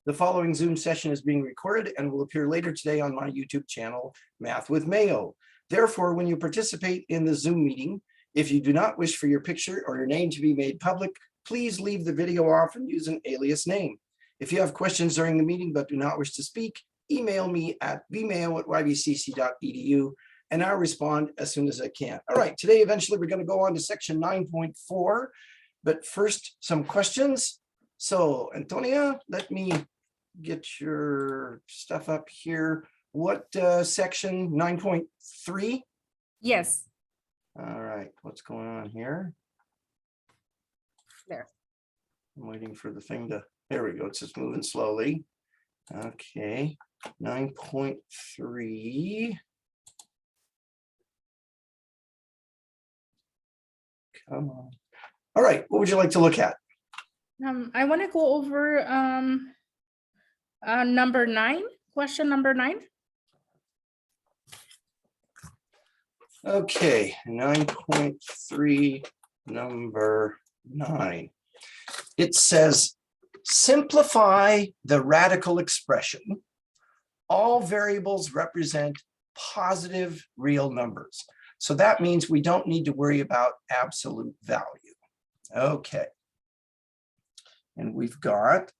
The following Zoom session is being recorded and will appear later today on my YouTube channel, Math with Mayo. Therefore, when you participate in the Zoom meeting, if you do not wish for your picture or your name to be made public, please leave the video off and use an alias name. If you have questions during the meeting but do not wish to speak, email me at bmayo@ybcc.edu and I'll respond as soon as I can. All right, today eventually we're going to go on to section 9.4, but first some questions. So Antonia, let me get your stuff up here. What section 9.3? Yes. All right, what's going on here? There. I'm waiting for the thing to, there we go, it's just moving slowly. Okay, 9.3. Come on. All right, what would you like to look at? I want to go over number 9, question number 9. Okay, 9.3, number 9. It says, simplify the radical expression. All variables represent positive real numbers. So that means we don't need to worry about absolute value. Okay. And we've got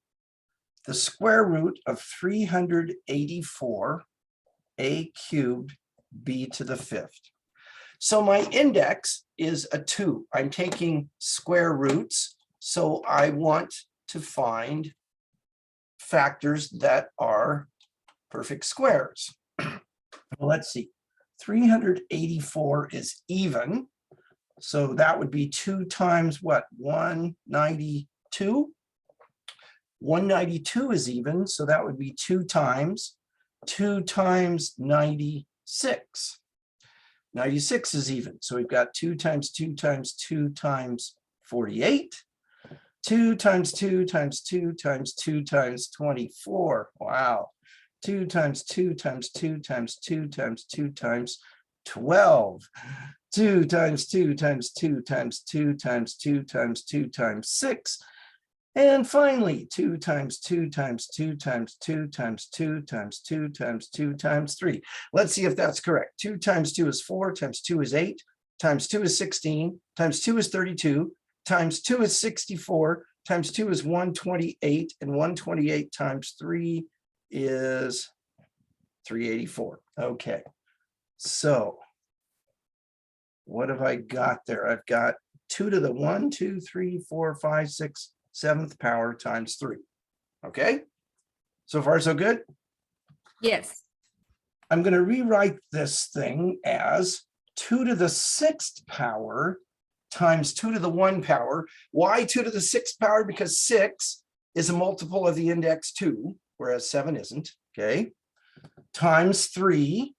the square root of 384 a cubed b to the 5th. So my index is a 2. I'm taking square roots. So I want to find factors that are perfect squares. Well, let's see. 384 is even. So that would be 2 times what? 192. 192 is even. So that would be 2 times 96. 96 is even. So we've got 2 times 2 times 2 times 48. 2 times 2 times 2 times 2 times 24. Wow. 2 times 2 times 2 times 2 times 2 times 12. 2 times 2 times 2 times 2 times 2 times 2 times 6. And finally, 2 times 2 times 2 times 2 times 2 times 2 times 2 times 3. Let's see if that's correct. 2 times 2 is 4, times 2 is 8, times 2 is 16, times 2 is 32, times 2 is 64, times 2 is 128, and 128 times 3 is 384. Okay, so what have I got there? I've got 2 to the 1, 2, 3, 4, 5, 6, 7th power times 3. Okay, so far so good? Yes. I'm going to rewrite this thing as 2 to the 6th power times 2 to the 1 power. Why 2 to the 6th power? Because 6 is a multiple of the index 2, whereas 7 isn't. Okay, times 3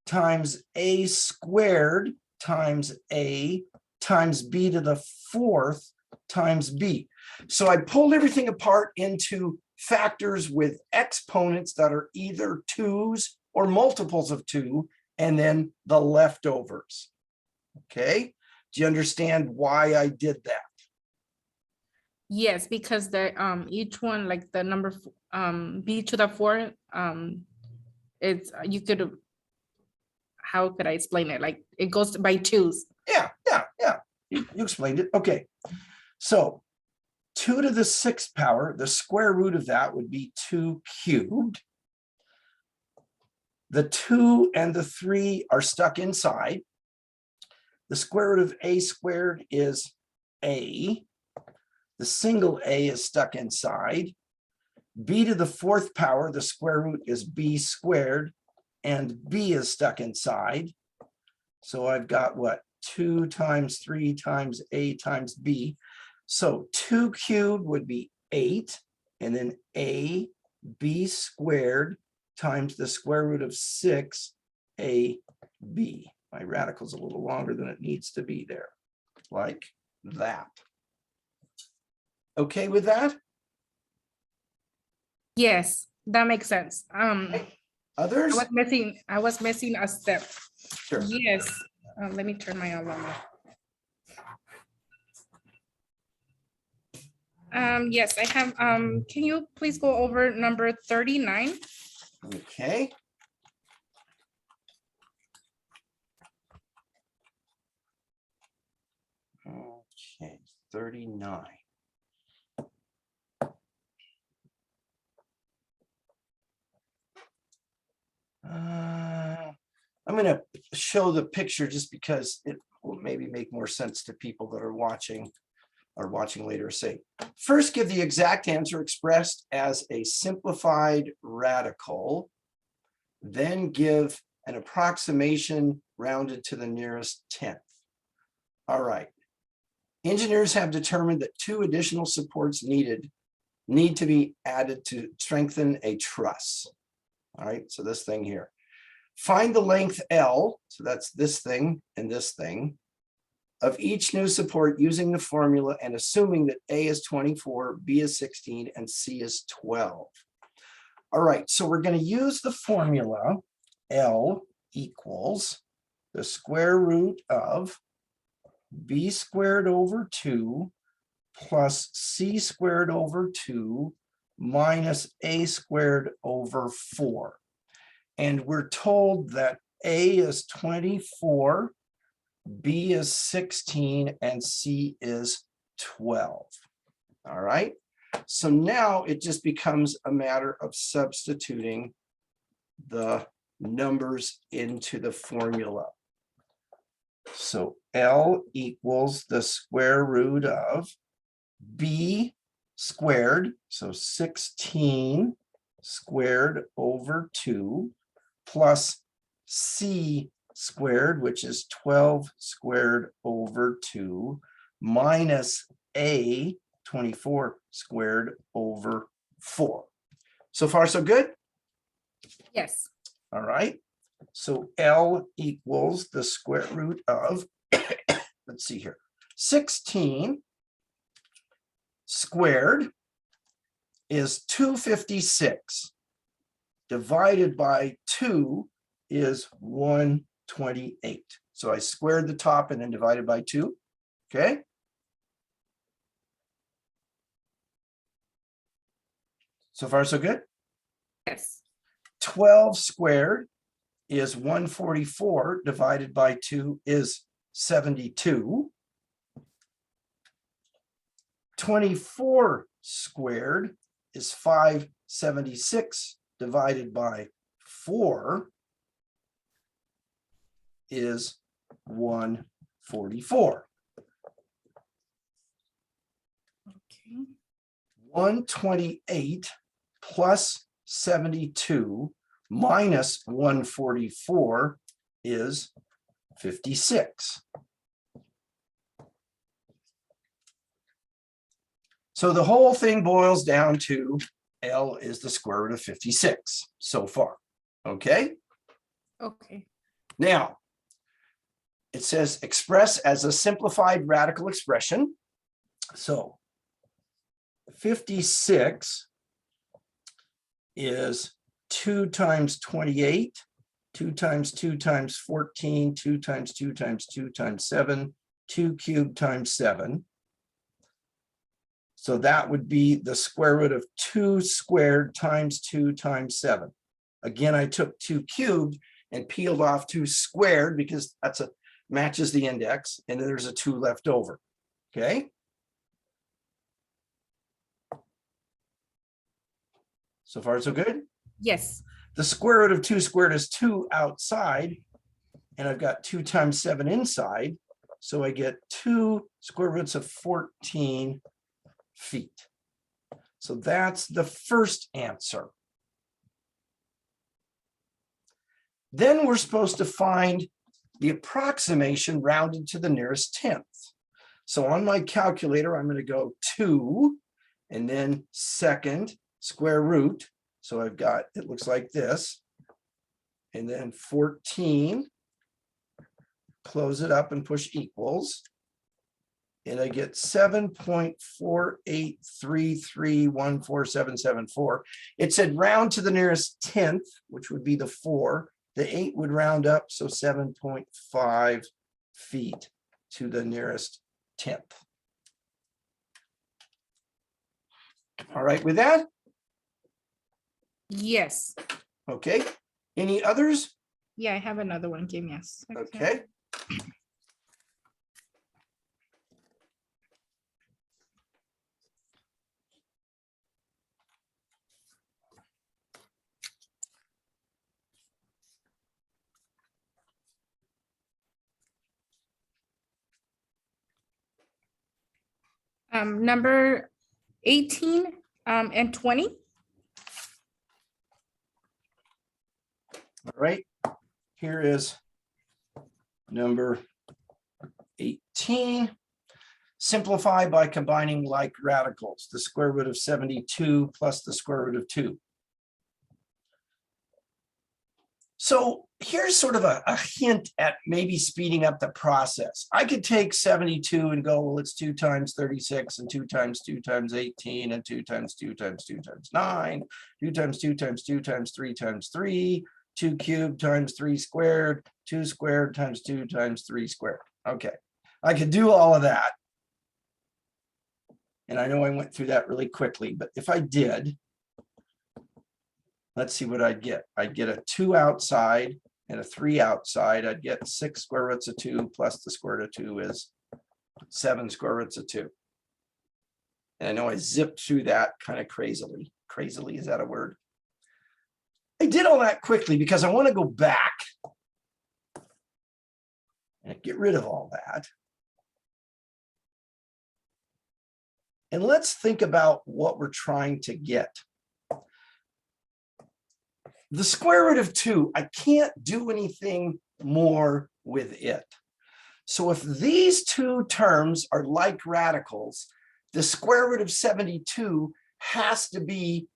times a squared times a times b to the 4th times b. So I pulled everything apart into factors with exponents that are either 2's or multiples of 2, and then the leftovers. Okay, do you understand why I did that? Yes, because the each one, like the number b to the 4, it's you could, how could I explain it? Like it goes by 2's. Yeah. You explained it. Okay, so 2 to the 6th power, the square root of that would be 2 cubed. The 2 and the 3 are stuck inside. The square root of a squared is a. The single a is stuck inside. B to the 4th power, the square root is b squared, and b is stuck inside. So I've got what? 2 times 3 times a times b. So 2 cubed would be 8, and then a b squared times the square root of 6 a b. My radical's a little longer than it needs to be there, like that. Okay with that? Yes, that makes sense. Others? I was missing a step. Sure. Yes. Let me turn my alarm off. Yes, I have, can you please go over number 39? Okay. Okay, 39. I'm going to show the picture just because it will maybe make more sense to people that are watching or watching later. Say, first give the exact answer expressed as a simplified radical, then give an approximation rounded to the nearest tenth. All right. Engineers have determined that 2 additional supports need to be added to strengthen a truss. All right, so this thing here. Find the length L, so that's this thing and this thing, of each new support using the formula and assuming that A is 24, B is 16, and C is 12. All right, so we're going to use the formula L equals the square root of B squared over 2 plus C squared over 2 minus A squared over 4. And we're told that A is 24, B is 16, and C is 12. All right. So now it just becomes a matter of substituting the numbers into the formula. So L equals the square root of B squared, so 16 squared over 2, plus C squared, which is 12 squared over 2, minus A, 24 squared over 4. So far, so good? Yes. All right. So L equals the square root of, let's see here, 16 squared is 256. Divided by 2 is 128. So I squared the top and then divided by 2. Okay. So far, so good? Yes. 12 squared is 144. Divided by 2 is 72. 24 squared is 576. Divided by 4 is 144. Okay. 128 plus 72 minus 144 is 56. So the whole thing boils down to L is the square root of 56 so far. Okay. Okay. Now, it says express as a simplified radical expression. So 56 is 2 times 28, 2 times 2 times 14, 2 times 2 times 2 times 7, 2 cubed times 7. So that would be the square root of 2 squared times 2 times 7. Again, I took 2 cubed and peeled off 2 squared because that's matches the index, and then there's a 2 left over. Okay. So far, so good? Yes. The square root of 2 squared is 2 outside, and I've got 2 times 7 inside. So I get 2 square roots of 14 feet. So that's the first answer. Then we're supposed to find the approximation rounded to the nearest tenth. So on my calculator, I'm going to go 2 and then second square root. So I've got, it looks like this, and then 14, close it up and push equals. And I get 7.4833147774. It said round to the nearest tenth, which would be the 4. The 8 would round up, so 7.5 feet to the nearest tenth. All right with that? Yes. Okay. Any others? Yeah, I have another one. Give me a second. Okay. Number 18 and 20. All right. Here is number 18. Simplify by combining like radicals, the square root of 72 plus the square root of 2. So here's sort of a hint at maybe speeding up the process. I could take 72 and go, well, it's 2 times 36 and 2 times 2 times 18 and 2 times 2 times 2 times 9, 2 times 2 times 2 times 3 times 3, 2 cubed times 3 squared, 2 squared times 2 times 3 squared. Okay, I could do all of that. And I know I went through that really quickly, but if I did, let's see what I'd get. I'd get a 2 outside and a 3 outside. I'd get 6 square roots of 2 plus the square root of 2 is 7 square roots of 2. And I know I zipped through that kind of crazily. Crazily, is that a word? I did all that quickly because I want to go back and get rid of all that. And let's think about what we're trying to get. The square root of 2, I can't do anything more with it. So if these two terms are like radicals, the square root of 72 has to be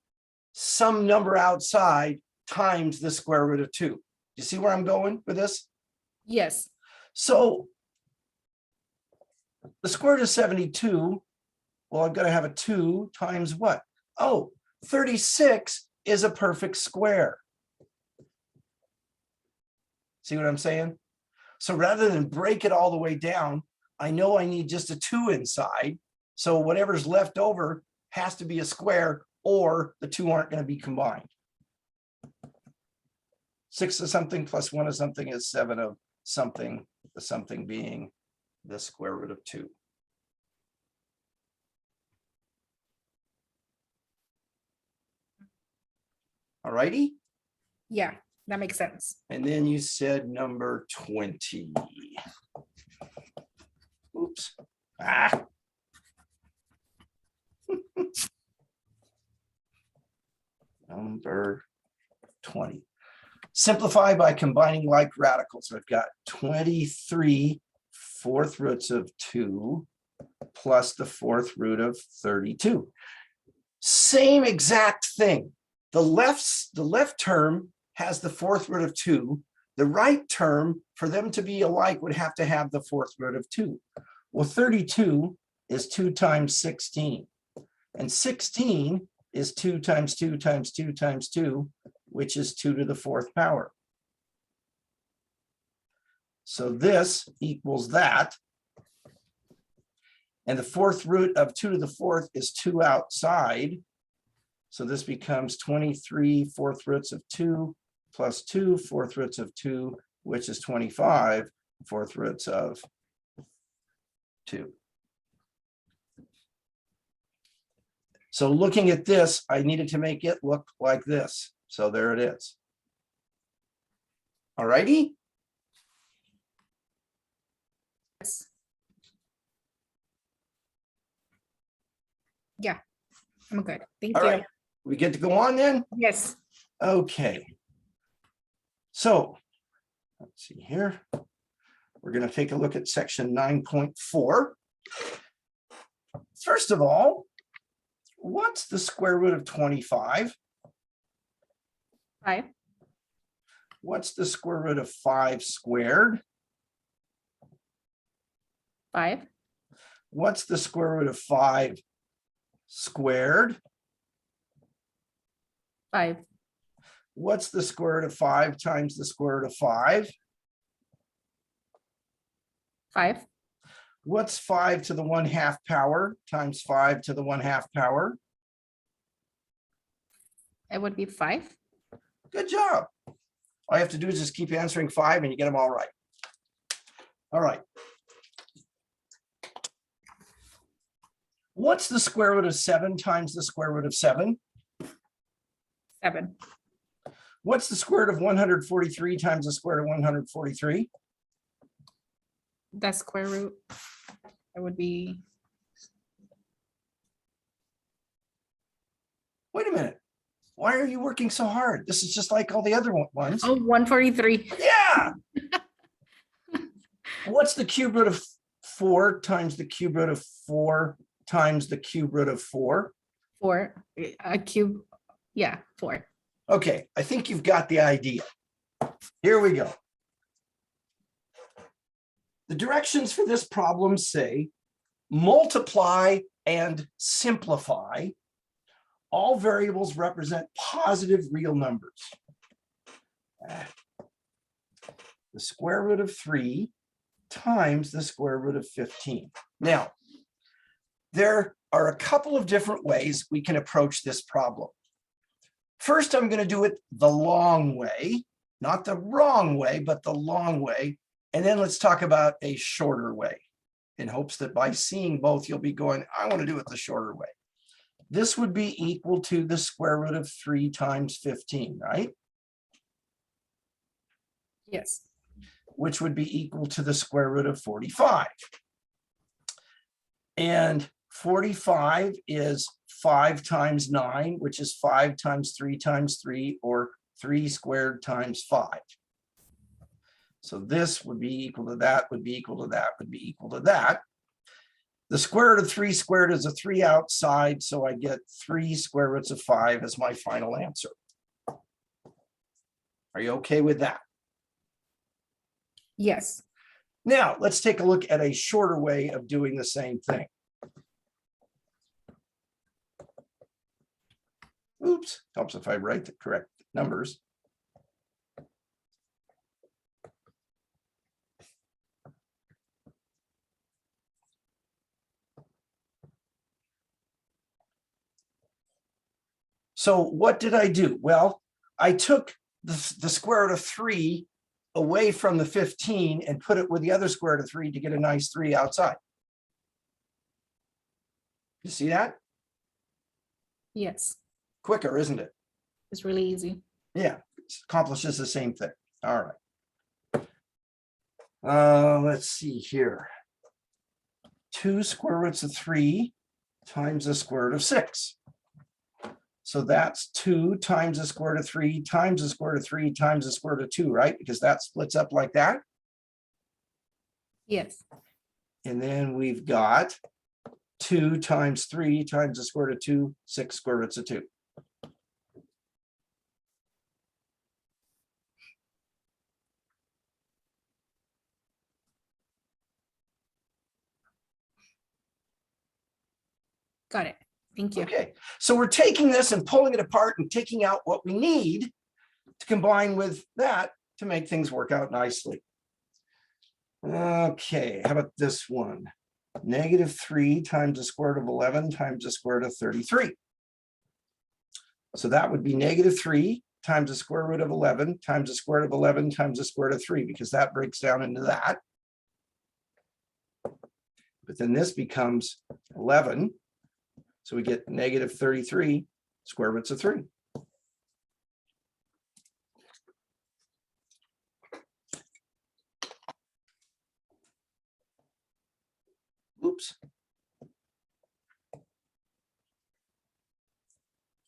some number outside times the square root of 2. You see where I'm going with this? Yes. So the square root of 72, well, I'm going to have a 2 times what? Oh, 36 is a perfect square. See what I'm saying? So rather than break it all the way down, I know I need just a 2 inside. So whatever's left over has to be a square, or the 2 aren't going to be combined. 6 of something plus 1 of something is 7 of something, the something being the square root of 2. All righty. Yeah, that makes sense. And then you said number 20. Oops. Ah. Number 20. Simplify by combining like radicals. So I've got 23 fourth roots of 2 plus the fourth root of 32. Same exact thing. The left term has the fourth root of 2. The right term, for them to be alike, would have to have the fourth root of 2. Well, 32 is 2 times 16. And 16 is 2 times 2 times 2 times 2, which is 2 to the 4th power. So this equals that. And the fourth root of 2 to the 4th is 2 outside. So this becomes 23 fourth roots of 2 plus 2 fourth roots of 2, which is 25 fourth roots of 2. So looking at this, I needed to make it look like this. So there it is. All righty. Yes. Yeah, I'm good. Thank All you. right. We get to go on then? Yes. Okay. So let's see here. We're going to take a look at section 9.4. First of all, what's the square root of 25? 5. What's the square root of 5 squared? 5. What's the square root of 5 squared? 5. What's the square root of 5 times the square root of 5? 5. What's 5 to the 1/2 power times 5 to the 1/2 power? It would be 5. Good job. All you have to do is just keep answering 5 and you get them all right. All right. What's the square root of 7 times the square root of 7? 7. What's the square root of 143 times the square root of 143? The square root, it would be, Wait a minute. Why are you working so hard? This is just like all the other ones. oh, 143. Yeah. What's the cube root of 4 times the cube root of 4 times the cube root of 4? 4, a cube, yeah, 4. Okay, I think you've got the idea. Here we go. The directions for this problem say multiply and simplify. All variables represent positive real numbers. The square root of 3 times the square root of 15. Now, there are a couple of different ways we can approach this problem. First, I'm going to do it the long way, not the wrong way, but the long way. And then let's talk about a shorter way, in hopes that by seeing both, you'll be going, I want to do it the shorter way. This would be equal to the square root of 3 times 15, right? Yes. Which would be equal to the square root of 45. And 45 is 5 times 9, which is 5 times 3, or 3 squared times 5. So this would be equal to that, would be equal to that, would be equal to that. The square root of 3 squared is a 3 outside, so I get 3 square roots of 5 as my final answer. Are you okay with that? Yes. Now, let's take a look at a shorter way of doing the same thing. Oops, helps if I write the correct numbers. So what did I do? Well, I took the square root of 3 away from the 15 and put it with the other square root of 3 to get a nice 3 outside. You see that? Yes. Quicker, isn't it? It's really easy. Yeah, it accomplishes the same thing. All right. Let's see here. 2 square roots of 3 times the square root of 6. So that's 2 times the square root of 3 times the square root of 3 times the square root of 2, right? Because that splits up like that. Yes. And then we've got 2 times 3 times the square root of 2, 6 square roots of 2. Got it. Thank you. Okay, so we're taking this and pulling it apart and taking out what we need to combine with that to make things work out nicely. Okay, how about this one? -3 times the square root of 11 times the square root of 33. So that would be -3 times the square root of 11 times the square root of 11 times the square root of 3, because that breaks down into that. But then this becomes 11. So we get -33 square roots of 3. Oops.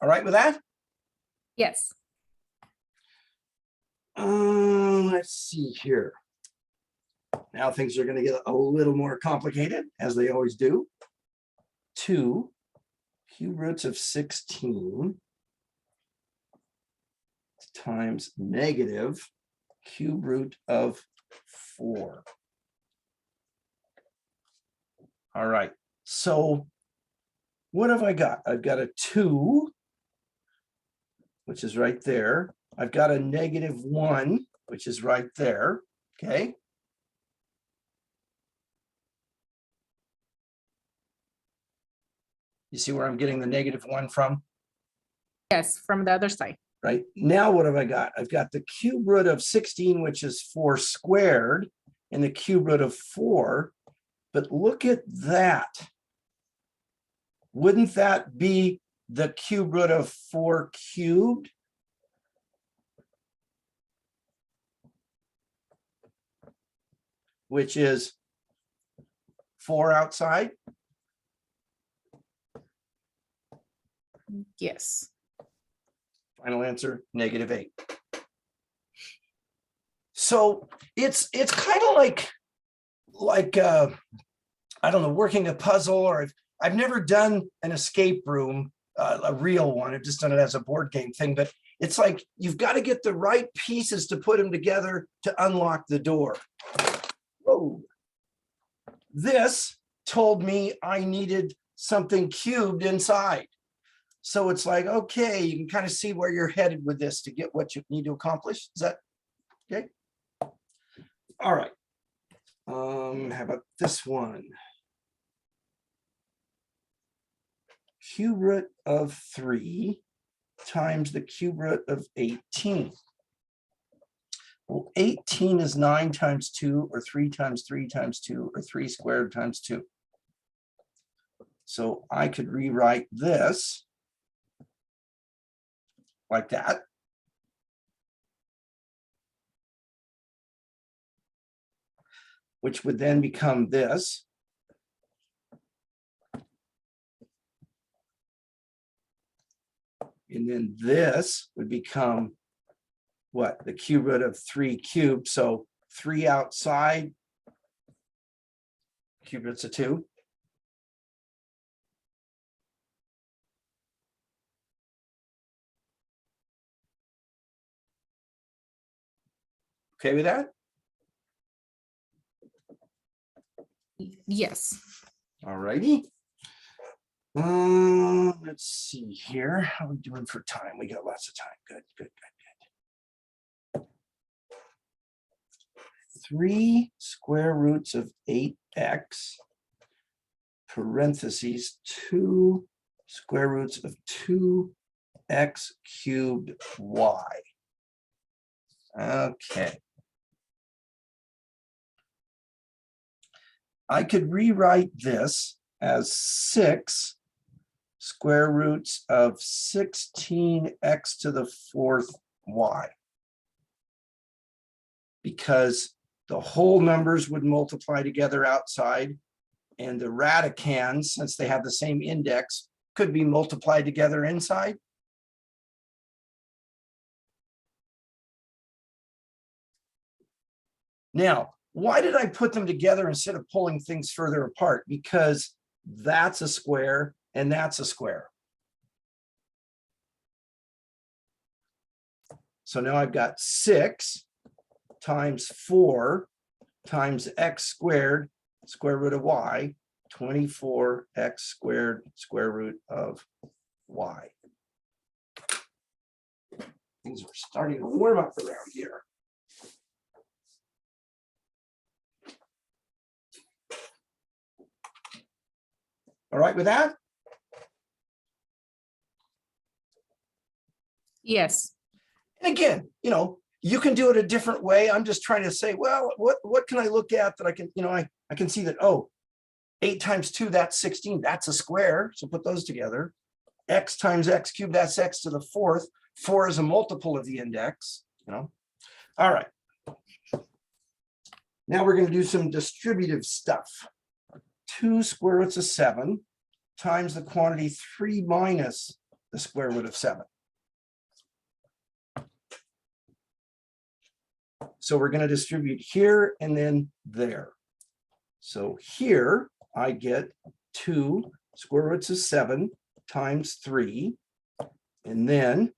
All right with that? Yes. Let's see here. Now things are going to get a little more complicated, as they always do. 2 cube roots of 16 times negative cube root of 4. All right, so what have I got? I've got a 2, which is right there. I've got a -1, which is right there, okay? You see where I'm getting the -1 from? Yes, from the other side. Right? Now what have I got? I've got the cube root of 16, which is 4 squared, and the cube root of 4. But look at that. Wouldn't that be the cube root of 4 cubed? Which is 4 outside? Yes. Final answer, -8. So it's kind of like I don't know, working a puzzle, or I've never done an escape room, a real one. I've just done it as a board game thing, but it's like you've got to get the right pieces to put them together to unlock the door. Whoa. This told me I needed something cubed inside. So it's like, okay, you can kind of see where you're headed with this to get what you need to accomplish. Is that okay? All right. How about this one? Cube root of 3 times the cube root of 18. Well, 18 is 9 times 2, or 3 times 3 times 2, or 3 squared times 2. So I could rewrite this like that. Which would then become this. And then this would become what? The cube root of 3 cubed. So 3 outside, cube roots of 2. Okay with that? Yes. All righty. Let's see here. How are we doing for time? We got lots of time. Good, good, good, good. 3 square roots of 8x, parentheses, 2 square roots of 2x cubed y. Okay. I could rewrite this as 6 square roots of 16x to the 4th y. Because the whole numbers would multiply together outside, and the radicands, since they have the same index, could be multiplied together inside. Now, why did I put them together instead of pulling things further apart? Because that's a square and that's a square. So now I've got 6 times 4 times x squared, square root of y, 24x squared, square root of y. Things are starting to warm up around here. All right with that? Yes. And again, you know, you can do it a different way. I'm just trying to say, well, what can I look at that I can, you know, I can see that, oh, 8 times 2, that's 16. That's a square. So put those together. X times x cubed, that's x to the 4th. 4 is a multiple of the index, you know. All right. Now we're going to do some distributive stuff. 2 square roots of 7 times the quantity 3 minus the square root of 7. So we're going to distribute here and then there. So here I get 2 square roots of 7 times 3, and then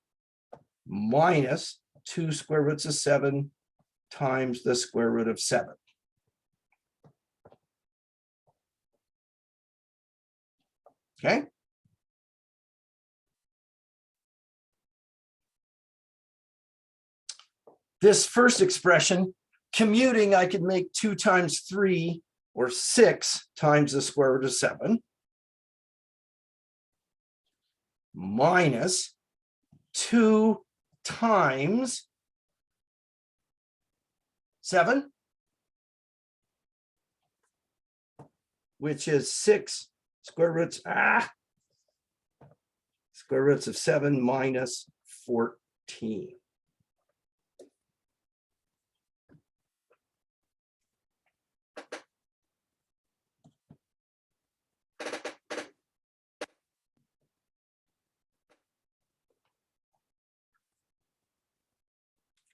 minus 2 square roots of 7 times the square root of 7. Okay. This first expression, commuting, I could make 2 times 3, or 6 times the square root of 7, minus 2 times 7, which is 6 square roots, square roots of 7 minus 14.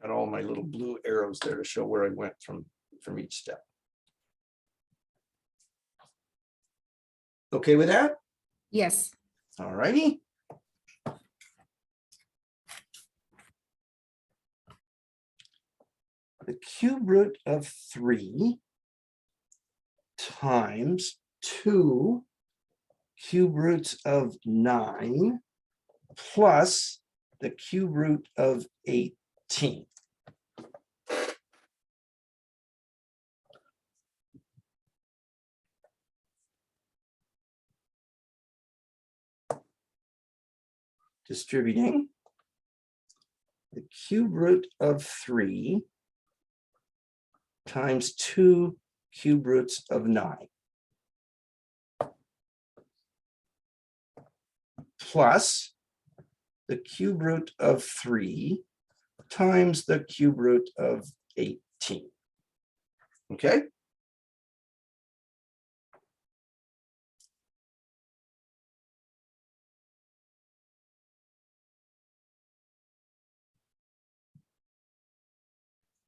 Got all my little blue arrows there to show where I went from each step. Okay with that? Yes. All righty. The cube root of 3 times 2 cube roots of 9 plus the cube root of 18. Distributing the cube root of 3 times 2 cube roots of 9 plus the cube root of 3 times the cube root of 18. Okay?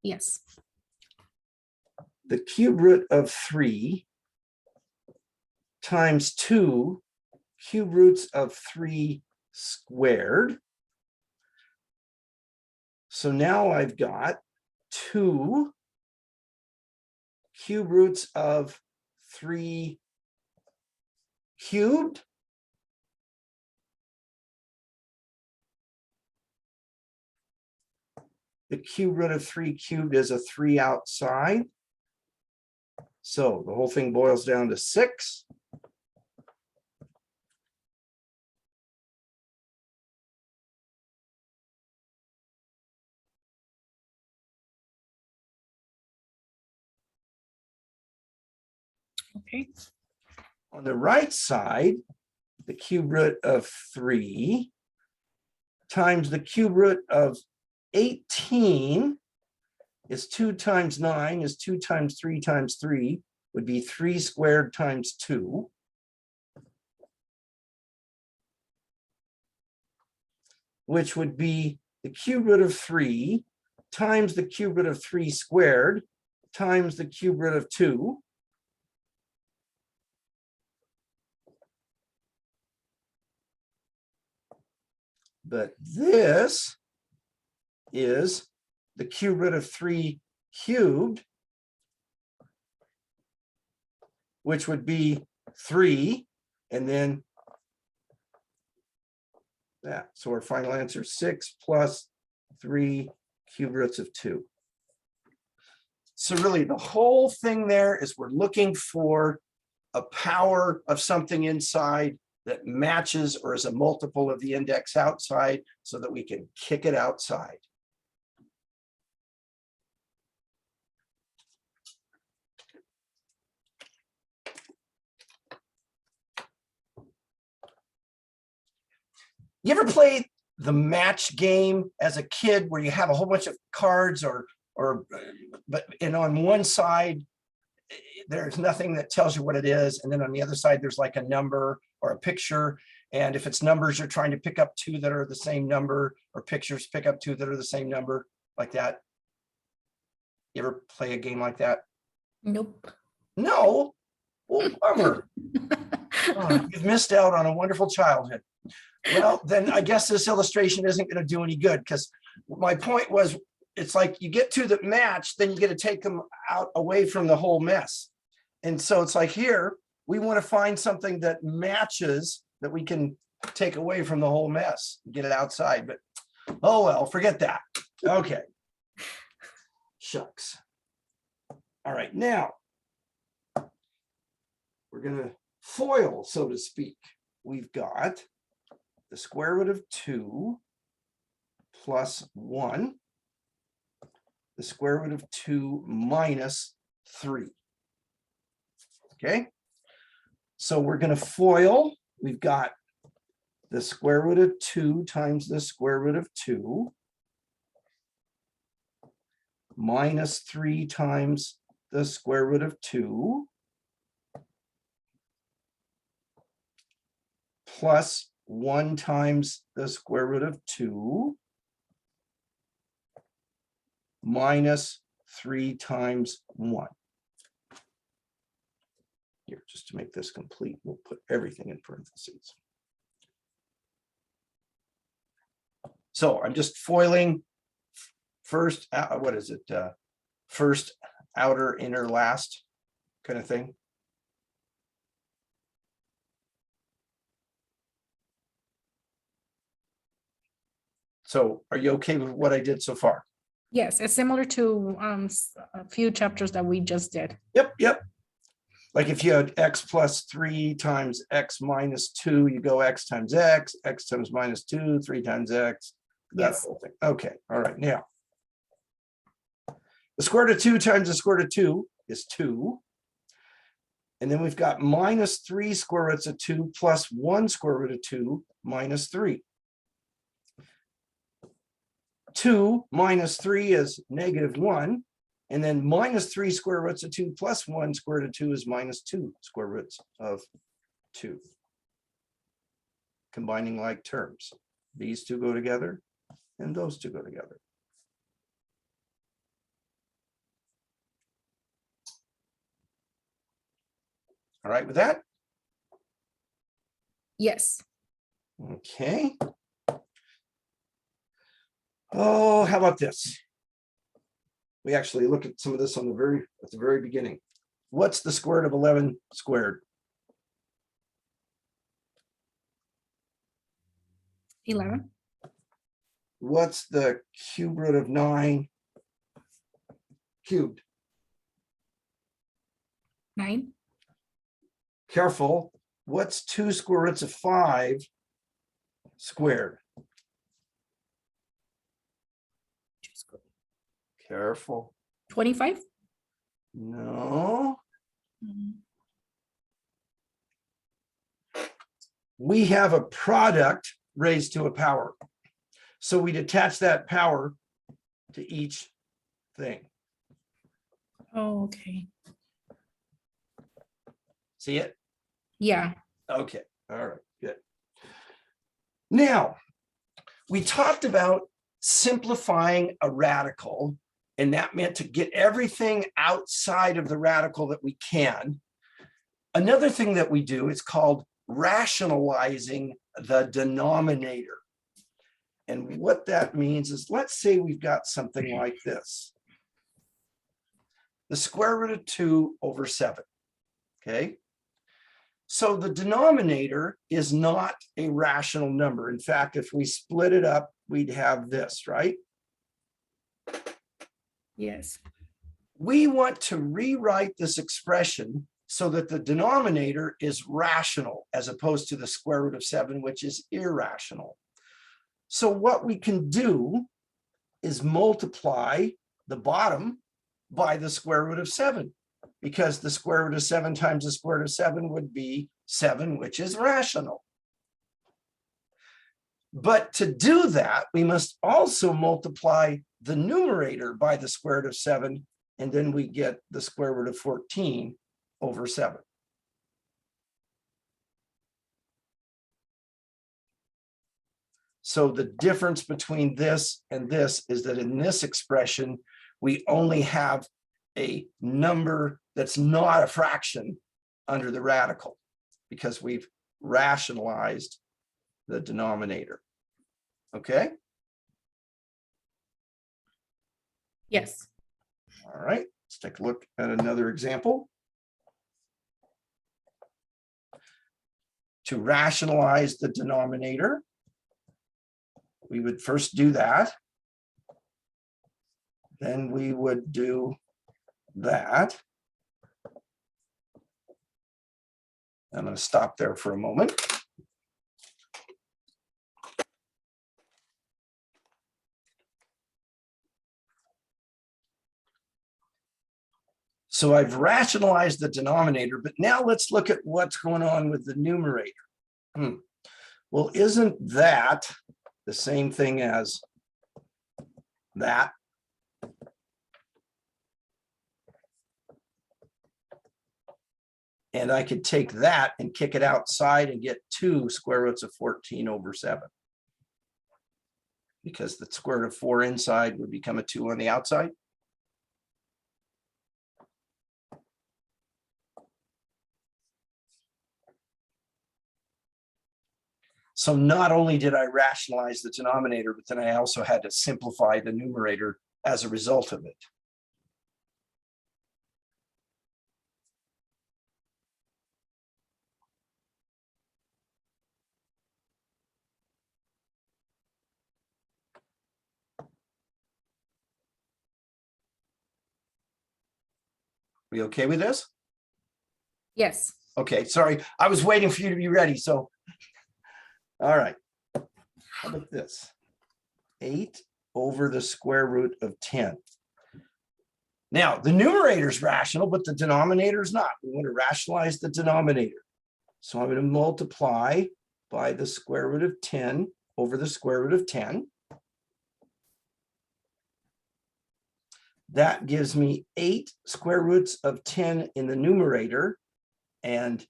Yes. The cube root of 3 times 2 cube roots of 3 squared. So now I've got 2 cube roots of 3 cubed. The cube root of 3 cubed is a 3 outside. So the whole thing boils down to 6. Okay. On the right side, the cube root of 3 times the cube root of 18 is 2 times 9 is 2 times 3 times 3 would be 3 squared times 2. Which would be the cube root of 3 times the cube root of 3 squared times the cube root of 2. But this is the cube root of 3 cubed, which would be 3, and then that. So our final answer is 6 plus 3 cube roots of 2. So really the whole thing there is we're looking for a power of something inside that matches or is a multiple of the index outside so that we can kick it outside. You ever played the match game as a kid where you have a whole bunch of cards and on one side there's nothing that tells you what it is, and then on the other side there's like a number or a picture, and if it's numbers you're trying to pick up 2 that are the same number, or pictures pick up 2 that are the same number, like that? You ever play a game like that? Nope. No? Well, bummer. Oh, you've missed out on a wonderful childhood. Well, then I guess this illustration isn't going to do any good, because my point was, it's like you get 2 that match, then you get to take them out away from the whole mess. And so it's like here, we want to find something that matches that we can take away from the whole mess, get it outside. But oh well, forget that. Okay. Shucks. All right, now we're going to FOIL, so to speak. We've got the square root of 2 plus 1, the square root of 2 minus 3. Okay, so we're going to FOIL. We've got the square root of 2 times the square root of 2 minus 3 times the square root of 2 plus 1 times the square root of 2 minus 3 times 1. Here, just to make this complete, we'll put everything in parentheses. So I'm just foiling first, what is it? First, outer, inner, last kind of thing. So are you okay with what I did so far? Yes, it's similar to a few chapters that we just did. Yep. Like if you had x plus 3 times x minus 2, you go x times x times minus 2, 3 times x, that Yes. whole thing. Okay, all right, now. The square root of 2 times the square root of 2 is 2. And then we've got minus 3 square roots of 2 plus 1 square root of 2 minus 3. 2 minus 3 is negative 1. And then minus 3 square roots of 2 plus 1 square root of 2 is minus 2 square roots of 2. Combining like terms. These two go together and those two go together. All right with that? Yes. Okay. Oh, how about this? We actually looked at some of this on at the very beginning. What's the square root of 11 squared? 11. What's the cube root of 9 cubed? 9. Careful. What's 2 square roots of 5 squared? Careful. 25. No. We have a product raised to a power. So we'd attach that power to each thing. Oh, okay. See it? Yeah. Okay. All right. Good. Now, we talked about simplifying a radical, and that meant to get everything outside of the radical that we can. Another thing that we do is called rationalizing the denominator. And what that means is, let's say we've got something like this. The square root of 2 over 7. Okay. So the denominator is not a rational number. In fact, if we split it up, we'd have this, right? Yes. We want to rewrite this expression so that the denominator is rational as opposed to the square root of 7, which is irrational. So what we can do is multiply the bottom by the square root of 7, because the square root of 7 times the square root of 7 would be 7, which is rational. But to do that, we must also multiply the numerator by the square root of 7, and then we get the square root of 14 over 7. So the difference between this and this is that in this expression, we only have a number that's not a fraction under the radical, because we've rationalized the denominator. Okay? Yes. All right, let's take a look at another example. To rationalize the denominator, we would first do that. Then we would do that. I'm going to stop there for a moment. So I've rationalized the denominator, but now let's look at what's going on with the numerator. Well, isn't that the same thing as that? And I could take that and kick it outside and get 2 square roots of 14 over 7. Because the square root of 4 inside would become a 2 on the outside. So not only did I rationalize the denominator, but then I also had to simplify the numerator as a result of it. We okay with this? Yes. Okay, sorry, I was waiting for you to be ready, so. All right, how about this? 8 over the square root of 10. Now, the numerator is rational, but the denominator is not. We want to rationalize the denominator. So I'm going to multiply by the square root of 10 over the square root of 10. That gives me 8 square roots of 10 in the numerator and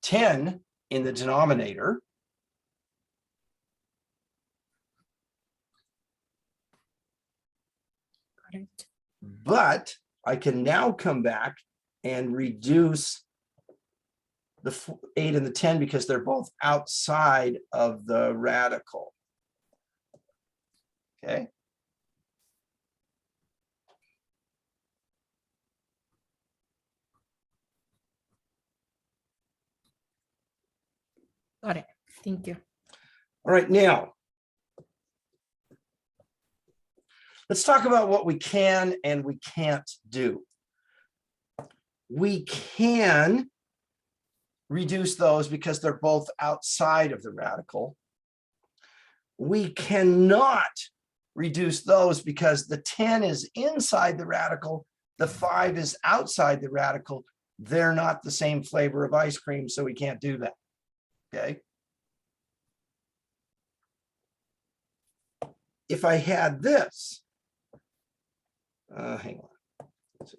10 in the denominator. Got it. But I can now come back and reduce the 8 and the 10 because they're both outside of the radical. Okay. Got it. Thank you. All right, now let's talk about what we can and we can't do. We can reduce those because they're both outside of the radical. We cannot reduce those because the 10 is inside the radical, the 5 is outside the radical. They're not the same flavor of ice cream, so we can't do that. Okay. If I had this, hang on. Let's see.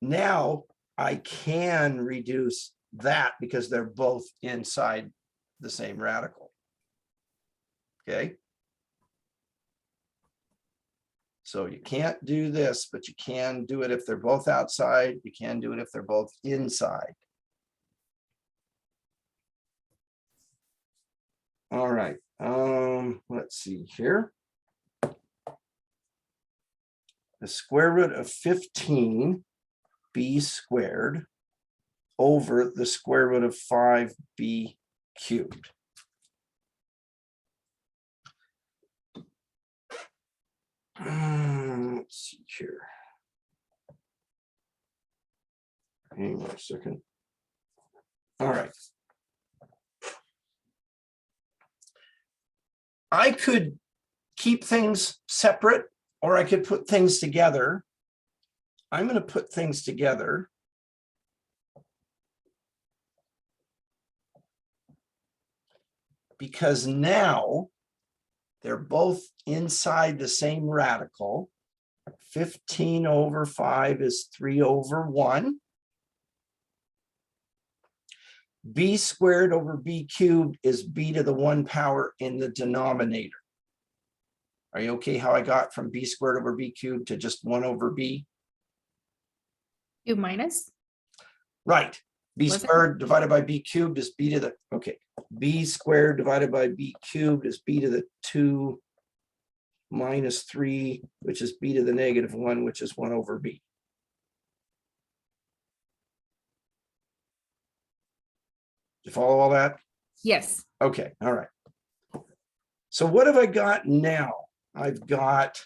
Now I can reduce that because they're both inside the same radical. Okay. So you can't do this, but you can do it if they're both outside. You can do it if they're both inside. All right. Let's see here. The square root of 15 b squared over the square root of 5b cubed. Let's see here. Hang on a second. All right. I could keep things separate or I could put things together. I'm going to put things together. Because now they're both inside the same radical. 15 over 5 is 3 over 1. B squared over b cubed is b to the 1 power in the denominator. Are you okay how I got from b squared over b cubed to just 1 over b? You minus? Right. B squared divided by b cubed is b to the, okay. B squared divided by b cubed is b to the 2 minus 3, which is b to the negative 1, which is 1 over b. You follow all that? Yes. Okay, all right. So what have I got now? I've got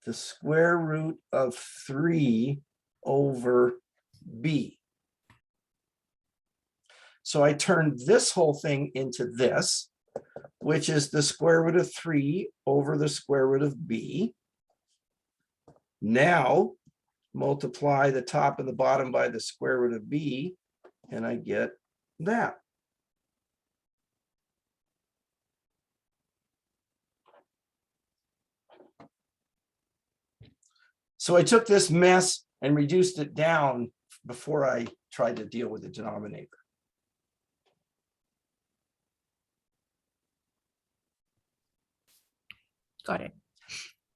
the square root of 3 over b. So I turned this whole thing into this. which is the square root of 3 over the square root of b. Now multiply the top and the bottom by the square root of b, and I get that. So I took this mess and reduced it down before I tried to deal with the denominator. Got it.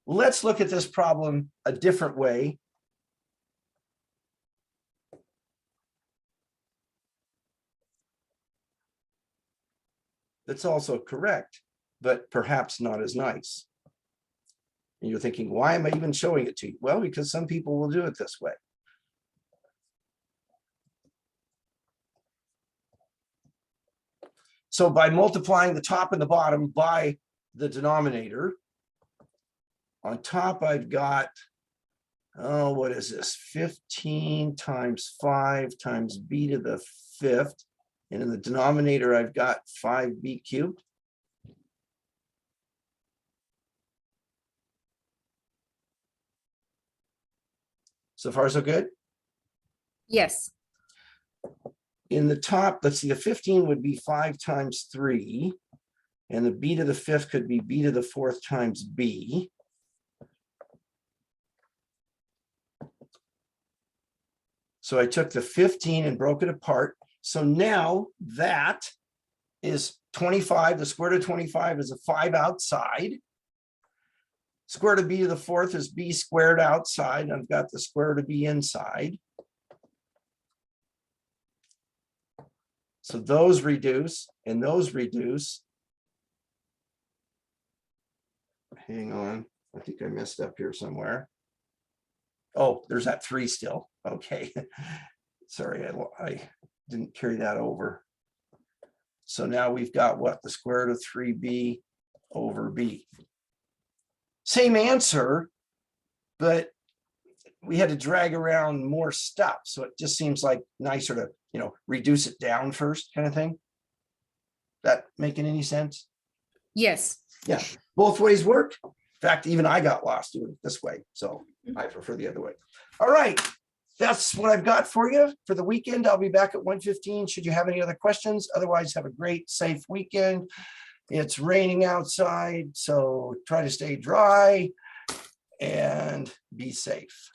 Let's look at this problem a different way. That's also correct, but perhaps not as nice. And you're thinking, why am I even showing it to you? Well, because some people will do it this way. So by multiplying the top and the bottom by the denominator, on top I've got, oh, what is this? 15 times 5 times b to the 5th. And in the denominator, I've got 5b cubed. So far, so good? Yes. In the top, let's see, the 15 would be 5 times 3. And the b to the 5th could be b to the 4th times b. So I took the 15 and broke it apart. So now that is 25. The square root of 25 is a 5 outside. Square root of b to the 4th is b squared outside. I've got the square root of b inside. So those reduce and those reduce. Hang on, I think I messed up here somewhere. Oh, there's that 3 still. Okay. Sorry, I didn't carry that over. So now we've got what? The square root of 3b over b. Same answer, but we had to drag around more stuff. So it just seems like nicer to, reduce it down first kind of thing. That making any sense? Yes. Yeah, both ways work. In fact, even I got lost doing it this way. So I prefer the other way. All right. That's what I've got for you for the weekend. I'll be back at 1:15. Should you have any other questions? Otherwise, have a great, safe weekend. It's raining outside, so try to stay dry and be safe.